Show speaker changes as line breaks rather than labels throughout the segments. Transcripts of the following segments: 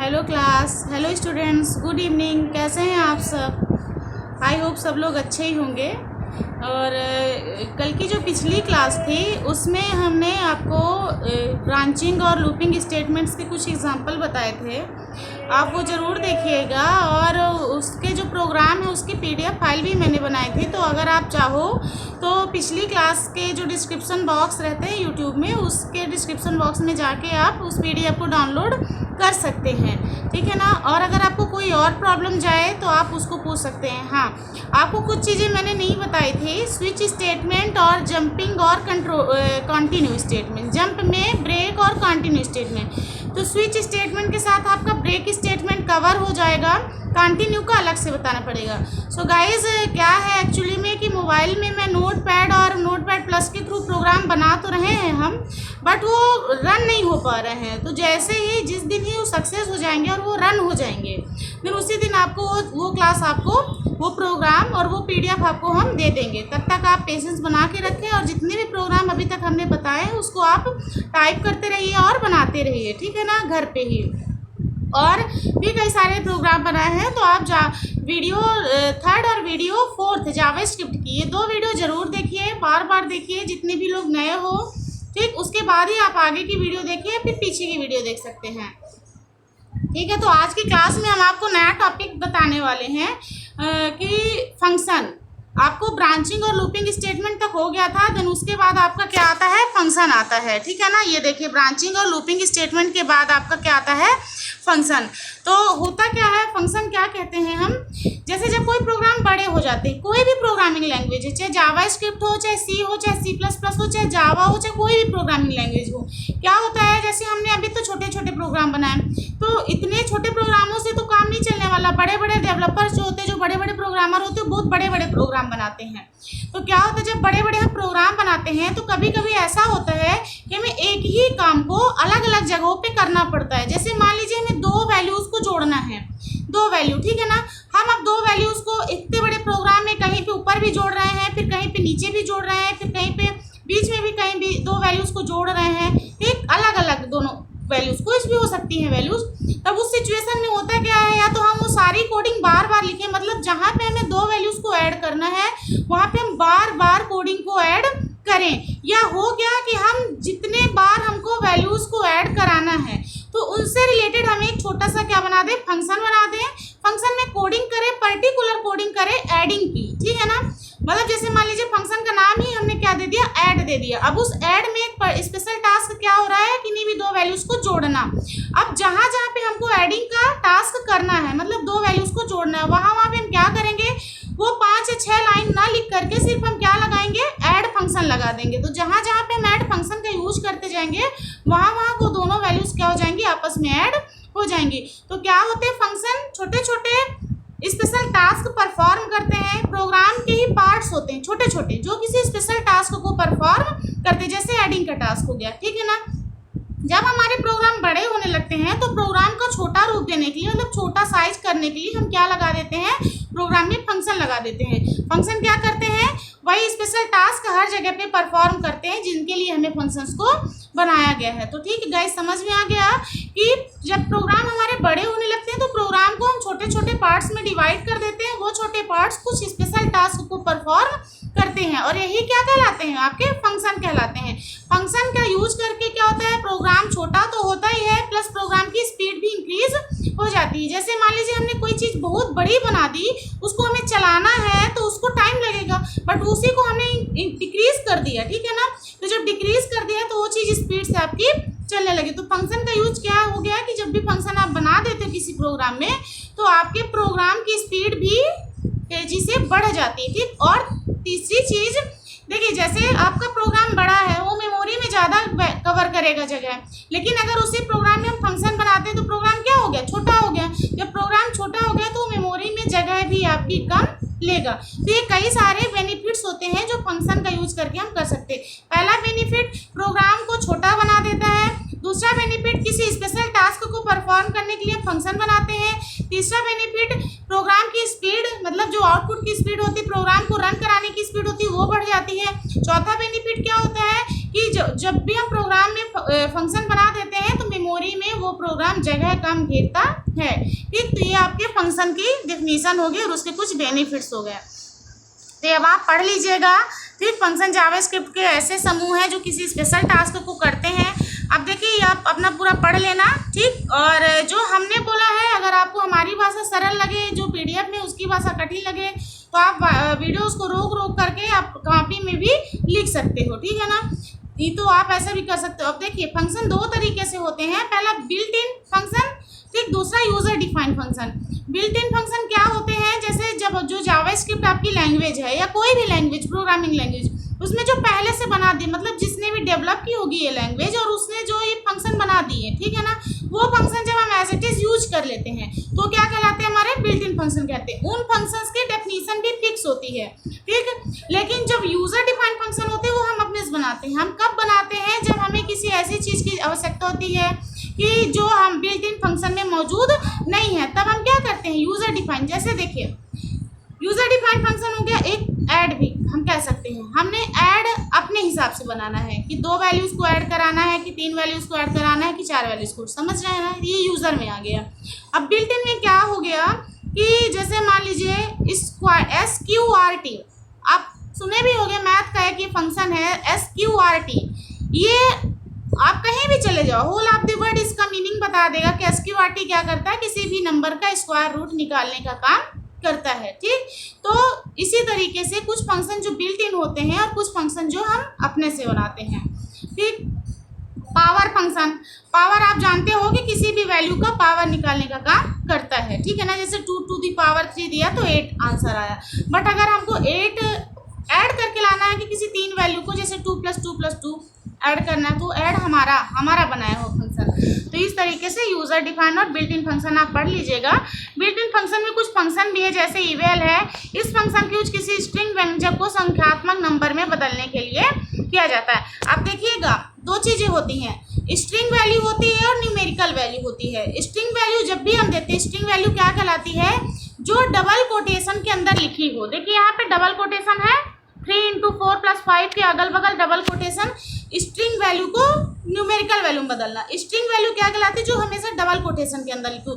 Hello class, hello students, good evening. कैसे हैं आप सब? आई होप सब लोग अच्छे ही होंगे। और कल की जो पिछली क्लास थी उसमें हमने आपको ब्रांचिंग और लूपिंग स्टेटमेंट्स के कुछ एग्जांपल बताए थे। आप वो ज़रूर देखिएगा। और उसके जो प्रोग्राम है उसकी पीडीएफ फाइल भी मैंने बनाई थी, तो अगर आप चाहो तो पिछली क्लास के जो डिस्क्रिप्शन बॉक्स रहते हैं यूट्यूब में, उसके डिस्क्रिप्शन बॉक्स में जाके आप उस पीडीएफ को डाउनलोड कर सकते हैं, ठीक है ना। और अगर आपको कोई और प्रॉब्लम जाए तो आप उसको पूछ सकते हैं। हाँ, आपको कुछ चीज़ें मैंने नहीं बताई थी, स्विच स्टेटमेंट और जंपिंग और कंटिन्यू स्टेटमेंट। जंप में ब्रेक और कंटिन्यू स्टेटमेंट। तो स्विच स्टेटमेंट के साथ आपका ब्रेक स्टेटमेंट कवर हो जाएगा, कंटिन्यू का अलग से बताना पड़ेगा। सो गाइज, क्या है एक्चुअली में कि मोबाइल में मैं नोटपैड और नोटपैड प्लस के थ्रू प्रोग्राम बना तो रहे हैं हम, बट वो रन नहीं हो पा रहे हैं। तो जैसे ही जिस दिन ही वो सक्सेस हो जाएंगे और वो रन हो जाएंगे, फिर उसी दिन आपको वो क्लास, आपको वो प्रोग्राम और वो पीडीएफ आपको हम दे देंगे। तब तक आप पेशेंस बना के रखें और जितने भी प्रोग्राम अभी तक हमने बताए हैं उसको आप टाइप करते रहिए और बनाते रहिए, ठीक है ना, घर पे ही। और भी कई सारे प्रोग्राम बनाए हैं, तो आप वीडियो 3rd और वीडियो 4th जावास्क्रिप्ट की ये 2 वीडियो ज़रूर देखिए, बार बार देखिए, जितने भी लोग नए हो, ठीक। उसके बाद ही आप आगे की वीडियो देखिए, फिर पीछे की वीडियो देख सकते हैं, ठीक है। तो आज की क्लास में हम आपको नया टॉपिक बताने वाले हैं कि फंक्शन। आपको ब्रांचिंग और लूपिंग स्टेटमेंट तक हो गया था, देन उसके बाद आपका क्या आता है, फंक्शन आता है, ठीक है ना। ये देखिए, ब्रांचिंग और लूपिंग स्टेटमेंट के बाद आपका क्या आता है, फंक्शन। तो होता क्या है, फंक्शन क्या कहते हैं हम, जैसे जब कोई प्रोग्राम बड़े हो जाते हैं, कोई भी प्रोग्रामिंग लैंग्वेज है, चाहे जावास्क्रिप्ट हो, चाहे सी हो, चाहे C++ हो, चाहे जावा हो, चाहे कोई भी प्रोग्रामिंग लैंग्वेज हो, क्या होता है, जैसे हमने अभी तो छोटे छोटे प्रोग्राम बनाए, तो इतने छोटे प्रोग्रामों से तो काम नहीं चलने वाला। बड़े बड़े डेवलपर्स जो होते हैं, जो बड़े बड़े प्रोग्रामर होते हैं, बहुत बड़े बड़े प्रोग्राम बनाते हैं। तो क्या होता है, जब बड़े बड़े हम प्रोग्राम बनाते हैं तो कभी कभी ऐसा होता है कि हमें एक ही काम को अलग अलग जगहों पे करना पड़ता है। जैसे मान लीजिए हमें 2 वैल्यूज़ को जोड़ना है, 2 वैल्यू, ठीक है ना। हम अब 2 वैल्यूज़ को इतने बड़े प्रोग्राम में कहीं पे ऊपर भी जोड़ रहे हैं, फिर कहीं पे नीचे भी जोड़ रहे हैं, फिर कहीं पे बीच में भी कहीं भी 2 वैल्यूज़ को जोड़ रहे हैं, ठीक, अलग अलग दोनों वैल्यूज़, कुछ भी हो सकती है वैल्यूज़। तब उस सिचुएशन में होता क्या है, या तो हम वो सारी कोडिंग बार बार लिखें, मतलब जहाँ पे हमें 2 वैल्यूज़ को ऐड करना है वहाँ पे हम बार बार कोडिंग को ऐड करें, या हो गया कि हम जितने बार हमको वैल्यूज़ को ऐड कराना है तो उनसे रिलेटेड हम एक छोटा सा क्या बना दें, फंक्शन बना दें। फंक्शन में कोडिंग करें, पर्टिकुलर कोडिंग करें एडिंग की, ठीक है ना। मतलब जैसे मान लीजिए फंक्शन का नाम ही हमने क्या दे दिया, ऐड दे दिया। अब उस ऐड में एक स्पेशल टास्क क्या हो रहा है कि नहीं भी 2 वैल्यूज़ को जोड़ना। अब जहाँ जहाँ पे हमको एडिंग का टास्क करना है, मतलब 2 वैल्यूज़ को जोड़ना है, वहाँ वहाँ पे हम क्या करेंगे, वो 5 या 6 लाइन ना लिख करके सिर्फ हम क्या लगाएंगे, ऐड फंक्शन लगा देंगे। तो जहाँ जहाँ पे हम ऐड फंक्शन का यूज करते जाएंगे वहाँ वहाँ को दोनों वैल्यूज़ क्या हो जाएंगी, आपस में ऐड हो जाएंगी। तो क्या होते हैं, फंक्शन छोटे छोटे स्पेशल टास्क परफॉर्म करते हैं। प्रोग्राम के ही पार्ट्स होते हैं छोटे छोटे, जो किसी स्पेशल टास्क को परफॉर्म करते हैं, जैसे एडिंग का टास्क हो गया, ठीक है ना। जब हमारे प्रोग्राम बड़े होने लगते हैं तो प्रोग्राम को छोटा रूप देने के लिए, मतलब छोटा साइज करने के लिए हम क्या लगा देते हैं, प्रोग्राम में फंक्शन लगा देते हैं। फंक्शन क्या करते हैं, वही स्पेशल टास्क हर जगह पे परफॉर्म करते हैं जिनके लिए हमें फंक्शंस को बनाया गया है। तो ठीक है गाइस, समझ में आ गया कि जब प्रोग्राम हमारे बड़े होने लगते हैं तो प्रोग्राम को हम छोटे छोटे पार्ट्स में डिवाइड कर देते हैं। वो छोटे पार्ट्स कुछ स्पेशल टास्क को परफॉर्म करते हैं और यही क्या कहलाते हैं, आपके फंक्शन कहलाते हैं। फंक्शन का यूज करके क्या होता है, प्रोग्राम छोटा तो होता ही है, प्लस प्रोग्राम की स्पीड भी इंक्रीज हो जाती है। जैसे मान लीजिए हमने कोई चीज़ बहुत बड़ी बना दी, उसको हमें चलाना है तो उसको टाइम लगेगा, बट उसी को हमने डिक्रीज कर दिया, ठीक है ना। तो जब डिक्रीज कर दिया तो वो चीज़ स्पीड से आपकी चलने लगी। तो फंक्शन का यूज क्या हो गया कि जब भी फंक्शन आप बना देते हो किसी प्रोग्राम में तो आपके प्रोग्राम की स्पीड भी तेजी से बढ़ जाती है, ठीक। और तीसरी चीज़ देखिए, जैसे आपका प्रोग्राम बड़ा है वो मेमोरी में ज़्यादा कवर करेगा जगह, लेकिन अगर उसी प्रोग्राम में हम फंक्शन बनाते हैं तो प्रोग्राम क्या हो गया, छोटा हो गया। जब प्रोग्राम छोटा हो गया तो मेमोरी में जगह भी आपकी कम लेगा। तो ये कई सारे बेनिफिट्स होते हैं जो फंक्शन का यूज करके हम कर सकते हैं। पहला बेनिफिट, प्रोग्राम को छोटा बना देता है। दूसरा बेनिफिट, किसी स्पेशल टास्क को परफॉर्म करने के लिए फंक्शन बनाते हैं। तीसरा बेनिफिट, प्रोग्राम की स्पीड, मतलब जो आउटपुट की स्पीड होती है, प्रोग्राम को रन कराने की स्पीड होती है, वो बढ़ जाती है। चौथा बेनिफिट क्या होता है कि जब भी हम प्रोग्राम में फंक्शन बना देते हैं तो मेमोरी में वो प्रोग्राम जगह कम घेरता है। ठीक, तो ये आपके फंक्शन की डेफिनेशन होगी और उसके कुछ बेनिफिट्स हो गए। तो अब आप पढ़ लीजिएगा। ठीक, फंक्शन जावास्क्रिप्ट के ऐसे समूह हैं जो किसी स्पेशल टास्क को करते हैं। अब देखिए आप अपना पूरा पढ़ लेना। ठीक, और जो हमने बोला है, अगर आपको हमारी भाषा सरल लगे, जो पीडीएफ में उसकी भाषा कठिन लगे, तो आप वीडियोस को रोक रोक करके आप कॉपी में भी लिख सकते हो। ठीक है ना, ये तो आप ऐसा भी कर सकते हो। अब देखिए फंक्शन दो तरीके से होते हैं। पहला बिल्ट इन फंक्शन, ठीक, दूसरा user defined function. Built in function क्या होते हैं, जैसे जब जो जावास्क्रिप्ट आपकी लैंग्वेज है या कोई भी लैंग्वेज, प्रोग्रामिंग लैंग्वेज, उसमें जो पहले से बना दी, मतलब जिसने भी डेवलप की होगी ये लैंग्वेज और उसने जो ये फंक्शन बना दिए, ठीक है ना, वो फंक्शन जब हम एज इट इज यूज कर लेते हैं तो क्या कहलाते हैं, हमारे बिल्ट इन फंक्शन कहते हैं। उन फंक्शंस की डेफिनेशन भी फिक्स होती है। ठीक, लेकिन जब यूजर डिफाइंड फंक्शन होते हैं वो हम अपने से बनाते हैं। हम कब बनाते हैं, जब हमें किसी ऐसी चीज़ की आवश्यकता होती है कि जो हम बिल्ट इन फंक्शन में मौजूद नहीं है, तब हम क्या करते हैं, यूजर डिफाइंड। जैसे देखिए यूजर डिफाइंड फंक्शन हो गया, एक ऐड भी हम कह सकते हैं। हमने ऐड अपने हिसाब से बनाना है कि 2 वैल्यूज को ऐड कराना है, कि 3 वैल्यूज को ऐड कराना है, कि 4 वैल्यूज को, समझ रहे हैं ना, ये यूजर में आ गया। अब बिल्ट इन में क्या हो गया कि जैसे मान लीजिए SQRT, आप सुने भी होंगे, मैथ का एक ये फंक्शन है SQRT। ये आप कहीं भी चले जाओ, होल ऑफ द वर्ड इसका मीनिंग बता देगा कि SQRT क्या करता है, किसी भी नंबर का स्क्वायर रूट निकालने का काम करता है। ठीक, तो इसी तरीके से कुछ फंक्शन जो बिल्ट इन होते हैं और कुछ फंक्शन जो हम अपने से बनाते हैं। ठीक, पावर फंक्शन, पावर आप जानते हो कि किसी भी वैल्यू का पावर निकालने का काम करता है। ठीक है ना, जैसे 2 टू दी पावर 3 दिया तो 8 आंसर आया। बट अगर हमको 8 ऐड करके लाना है कि किसी 3 वैल्यू को, जैसे 2 + 2 + 2 ऐड करना है, तो ऐड हमारा बनाया हो फंक्शन। तो इस तरीके से यूजर डिफाइन और बिल्ट इन फंक्शन आप पढ़ लीजिएगा। बिल्ट इन फंक्शन में कुछ फंक्शन भी है, जैसे इवेल है। इस फंक्शन की यूज किसी स्ट्रिंग व्यंजक को संख्यात्मक नंबर में बदलने के लिए किया जाता है। आप देखिएगा 2 चीजें होती हैं, स्ट्रिंग वैल्यू होती है और न्यूमेरिकल वैल्यू होती है। स्ट्रिंग वैल्यू जब भी हम देते हैं, स्ट्रिंग वैल्यू क्या कहलाती है, जो डबल कोटेशन के अंदर लिखी हो। देखिए यहाँ पे डबल कोटेशन है, 3 × 4 + 5 के अगल बगल डबल कोटेशन। स्ट्रिंग वैल्यू को न्यूमेरिकल वैल्यू में बदलना। स्ट्रिंग वैल्यू क्या कहलाती है, जो हमेशा डबल कोटेशन के अंदर लिखो।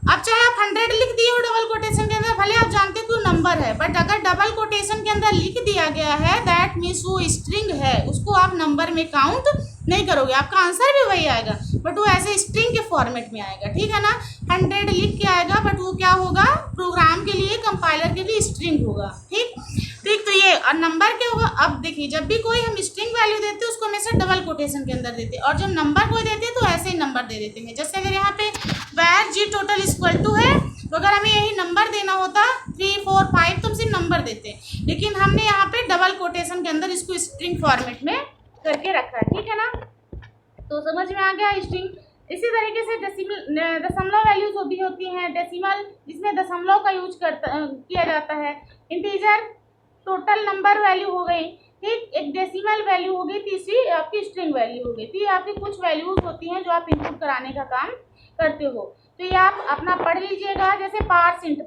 अब चाहे आप 100 लिख दिए हो डबल कोटेशन के अंदर, भले आप जानते हो नंबर है, बट अगर डबल कोटेशन के अंदर लिख दिया गया है, दैट मीन्स वो स्ट्रिंग है, उसको आप नंबर में काउंट नहीं करोगे, आपका आंसर भी वही आएगा, बट वो ऐसे स्ट्रिंग के फॉर्मेट में आएगा। ठीक है ना, 100 लिख के आएगा, बट वो क्या होगा, प्रोग्राम के लिए, कंपाइलर के लिए स्ट्रिंग होगा। ठीक, तो ये और नंबर क्या होगा। अब देखिए जब भी कोई हम स्ट्रिंग वैल्यू देते हैं उसको हमेशा डबल कोटेशन के अंदर देते हैं, और जब नंबर कोई देते हैं तो ऐसे ही नंबर दे देते हैं। जैसे अगर यहाँ पे where g total = है, तो अगर हमें यही नंबर देना होता 3 4 5 तो हम सिर्फ नंबर देते, लेकिन हमने यहाँ पे डबल कोटेशन के अंदर इसको स्ट्रिंग फॉर्मेट में करके रखा है। ठीक है ना, तो समझ में आ गया स्ट्रिंग। इसी तरीके से दशमलव वैल्यूज भी होती हैं, डेसिमल जिसमें दशमलव का यूज किया जाता है। इंटीजर टोटल नंबर वैल्यू हो गई। ठीक, एक डेसिमल वैल्यू हो गई, तीसरी आपकी स्ट्रिंग वैल्यू हो गई। तो ये आपकी कुछ वैल्यूज होती हैं जो आप इनपुट कराने का काम करते हो। तो ये आप अपना पढ़ लीजिएगा। जैसे पार्सेंट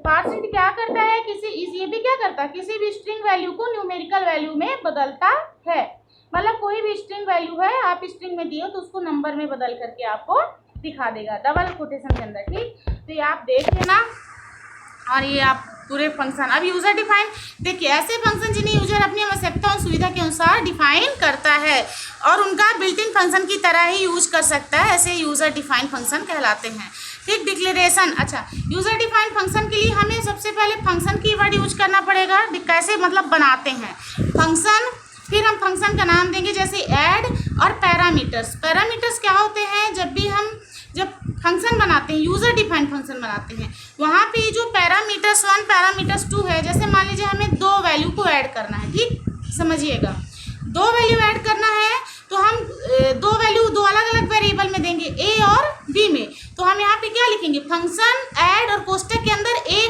क्या करता है, ये भी क्या करता है, किसी भी स्ट्रिंग वैल्यू को न्यूमेरिकल वैल्यू में बदलता है। मतलब कोई भी स्ट्रिंग वैल्यू है, आप स्ट्रिंग में दिए तो उसको नंबर में बदल करके आपको दिखा देगा डबल कोटेशन के अंदर। ठीक, तो ये आप देख लेना, और ये आप पूरे फंक्शन। अब यूजर डिफाइन, देखिए ऐसे फंक्शन जिन्हें यूजर अपनी आवश्यकता और सुविधा के अनुसार डिफाइन करता है और उनका बिल्ट इन फंक्शन की तरह ही यूज कर सकता है, ऐसे यूजर डिफाइन फंक्शन कहलाते हैं। ठीक, डिक्लेरेशन। अच्छा, यूजर डिफाइन फंक्शन के लिए हमें सबसे पहले फंक्शन कीवर्ड यूज करना पड़ेगा। कैसे, मतलब बनाते हैं फंक्शन, फिर हम फंक्शन का नाम देंगे, जैसे ऐड और पैरामीटर्स। पैरामीटर्स क्या होते हैं, जब फंक्शन बनाते हैं, यूजर डिफाइंड फंक्शन बनाते हैं, वहाँ पे जो पैरामीटर्स 1 पैरामीटर्स 2 है, जैसे मान लीजिए हमें 2 वैल्यू को ऐड करना है। ठीक, समझिएगा 2 वैल्यू ऐड करना है तो हम 2 वैल्यू 2 अलग अलग वेरिएबल में देंगे, ए और बी में। तो हम यहाँ पे क्या लिखेंगे, फंक्शन ऐड और कोष्टक के अंदर a,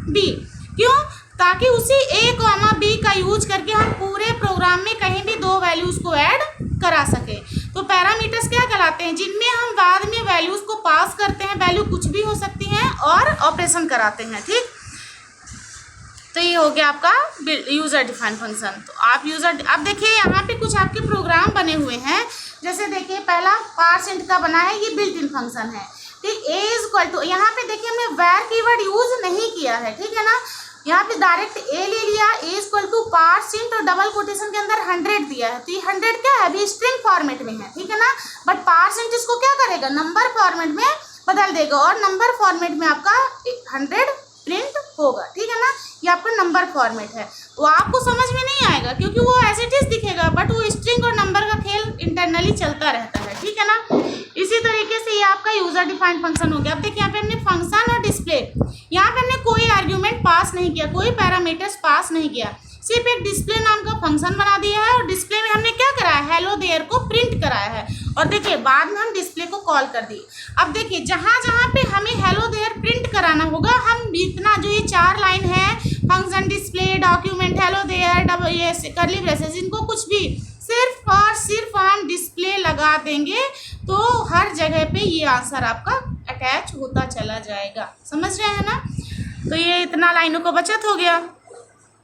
b। क्यों, ताकि उसी a, b का यूज करके हम पूरे प्रोग्राम में कहीं भी 2 वैल्यूज को ऐड करा सके। तो पैरामीटर्स क्या कहलाते हैं, जिनमें हम बाद में वैल्यूज को पास करते हैं, वैल्यू कुछ भी हो सकती हैं, और ऑपरेशन कराते हैं। ठीक, तो ये हो गया आपका यूज़र डिफाइंड फंक्शन। तो आप अब देखिए यहाँ पे कुछ आपके प्रोग्राम बने हुए हैं। जैसे देखिए पहला % का बना है, ये बिल्ट इन फंक्शन है। ठीक, ए इज इक्वल टू, यहाँ पे देखिए हमने वेर कीवर्ड यूज नहीं किया है, ठीक है ना। यहाँ पे डायरेक्ट ए ले लिया, ए इज इक्वल टू % और डबल कोटेशन के अंदर 100 दिया है। तो ये 100 क्या है, अभी स्ट्रिंग फॉर्मेट में है, ठीक है ना। बट % इसको क्या करेगा, नंबर फॉर्मेट में बदल देगा और नंबर फॉर्मेट में आपका 100 प्रिंट होगा, ठीक है ना। ये आपका नंबर फॉर्मेट है। वो आपको समझ में नहीं आएगा क्योंकि वो एज इट इज दिखेगा, बट वो स्ट्रिंग और नंबर का खेल इंटरनली चलता रहता है, ठीक है ना। इसी तरीके से ये आपका यूजर डिफाइंड फंक्शन हो गया। अब देखिए यहाँ पे हमने फंक्शन और डिस्प्ले, यहाँ पे हमने कोई आर्ग्यूमेंट पास नहीं किया, कोई पैरामीटर्स पास नहीं किया, सिर्फ एक डिस्प्ले नाम का फंक्शन बना दिया है और डिस्प्ले में हमने क्या कराया, हेलो देयर को प्रिंट कराया है। और देखिए बाद में हम डिस्प्ले को कॉल कर दी। अब देखिए जहाँ जहाँ पे हमें हेलो देयर प्रिंट कराना होगा, हम इतना जो ये 4 लाइन है, function, display, document, hello there, ये कर्ली ब्रेसेस, इनको कुछ भी सिर्फ और सिर्फ हम डिस्प्ले लगा देंगे तो हर जगह पे ये आंसर आपका अटैच होता चला जाएगा। समझ रहे हैं ना। तो ये इतना लाइनों को बचत हो गया।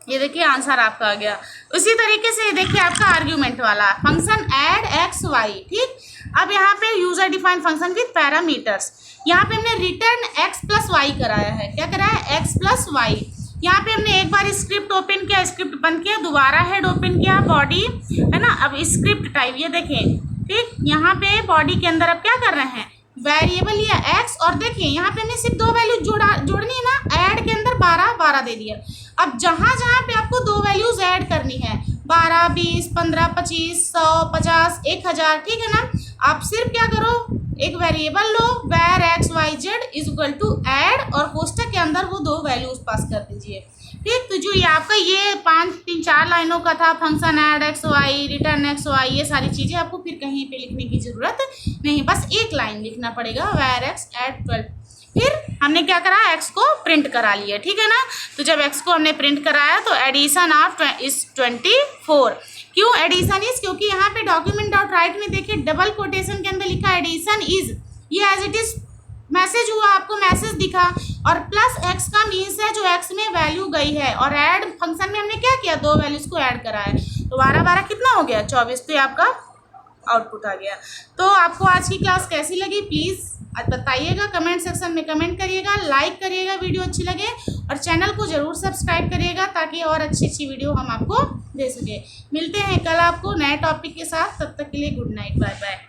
ये देखिए आंसर आपका आ गया। उसी तरीके से देखिए आपका आर्ग्यूमेंट वाला फंक्शन ऐड एक्स वाई, ठीक। अब यहाँ पे user defined function with parameters, यहाँ पे हमने रिटर्न एक्स प्लस वाई कराया है। क्या कराया है, एक्स प्लस वाई। यहाँ पे हमने एक बार स्क्रिप्ट ओपन किया, स्क्रिप्ट बंद किया, दोबारा हेड ओपन किया, बॉडी है ना। अब स्क्रिप्ट टाइप ये देखें, ठीक। यहाँ पे बॉडी के अंदर अब क्या कर रहे हैं, वेरिएबल लिया एक्स, और देखिए यहाँ पे हमने सिर्फ 2 वैल्यू जोड़नी है ना, ऐड के अंदर 12 दे दिया। अब जहाँ जहाँ पे आपको 2 वैल्यूज ऐड करनी है, 12, 20, 15, 25, 100, 50, 1000, ठीक है ना। आप सिर्फ क्या करो, एक वेरिएबल लो, var x y z is equal to add, और कोष्टक के अंदर वो 2 वैल्यूज पास कर दीजिए, ठीक। तो जो ये आपका ये 4 लाइनों का था function add x y, return x y, ये सारी चीज़ें आपको फिर कहीं पे लिखने की ज़रूरत नहीं, बस एक लाइन लिखना पड़ेगा, वेर एक्स ऐड 12। फिर हमने क्या करा, एक्स को प्रिंट करा लिया, ठीक है ना। तो जब एक्स को हमने प्रिंट कराया तो एडिशन ऑफ इज 24। क्यों एडिशन इज, क्योंकि यहाँ पे डॉक्यूमेंट डॉट राइट में देखिए डबल कोटेशन के अंदर लिखा एडिशन इज, ये एज इट इज मैसेज हुआ, आपको मैसेज दिखा, और प्लस एक्स का मीन्स है जो एक्स में वैल्यू गई है, और ऐड फंक्शन में हमने क्या किया, 2 वैल्यूज को ऐड करा है। तो 12 कितना हो गया, 24। तो ये आपका आउटपुट आ गया। तो आपको आज की क्लास कैसी लगी प्लीज़ बताइएगा, कमेंट सेक्शन में कमेंट करिएगा, लाइक करिएगा वीडियो अच्छी लगे, और चैनल को ज़रूर सब्सक्राइब करिएगा ताकि और अच्छी वीडियो हम आपको दे सके। मिलते हैं कल आपको नए टॉपिक के साथ, तब तक के लिए गुड नाइट, बाय बाय।